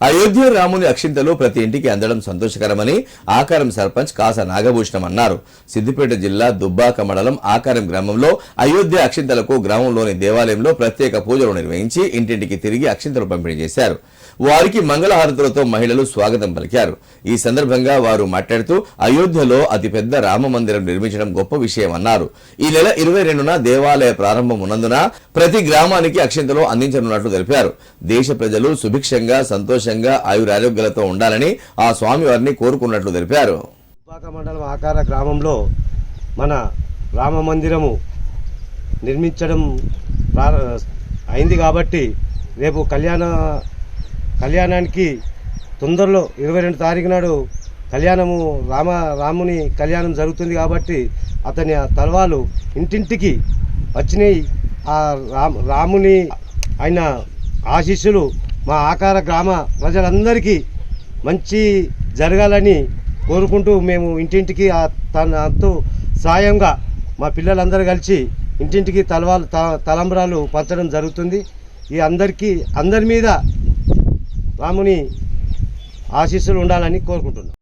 అయోధ్య రాముని అక్షింతలు ప్రతి ఇంటికి అందడం సంతోషకరమని ఆకారం సర్పంచ్ కాస నాగభూషణం అన్నారు. సిద్దిపేట జిల్లా దుబ్బాక మండలం ఆకారం గ్రామంలో అయోధ్య అక్షింతలకు గ్రామంలోని దేవాలయంలో ప్రత్యేక పూజలు నిర్వహించి ఇంటింటికి తిరిగి అక్షింతలు పంపిణీ చేశారు. వారికి మంగళహారతులతో మహిళలు స్వాగతం పలికారు. ఈ సందర్భంగా వారు మాట్లాడుతూ అయోధ్యలో అతిపెద్ద రామ మందిరం నిర్మించడం గొప్ప విషయమన్నారు. ఈ నెల 22న దేవాలయ ప్రారంభం ఉన్నందున ప్రతి గ్రామానికి అక్షింతలు అందించనున్నట్లు తెలిపారు. దేశ ప్రజలు సుభిక్షంగా సంతోషంగా ఆయురారోగ్యాలతో ఉండాలని ఆ స్వామివారిని కోరుకున్నట్లు తెలిపారు. దుబ్బాక మండలం ఆకార గ్రామంలో మన రామ మందిరము నిర్మించడం అయింది కాబట్టి రేపు కళ్యాణానికి తొందరలో 22 తారీఖు నాడు రాముని కళ్యాణం జరుగుతుంది కాబట్టి అతని తలవాలు ఇంటింటికి వచ్చినాయి. ఆ రాముని ఆయన ఆశీస్సులు మా ఆకార గ్రామ ప్రజలందరికీ మంచి జరగాలని కోరుకుంటూ మేము ఇంటింటికి తనతో సాయంగా మా పిల్లలందరూ కలిసి ఇంటింటికి తలంబ్రాలు పంచడం జరుగుతుంది. ఈ అందరి మీద రాముని ఆశీస్సులు ఉండాలని కోరుకుంటున్నాం.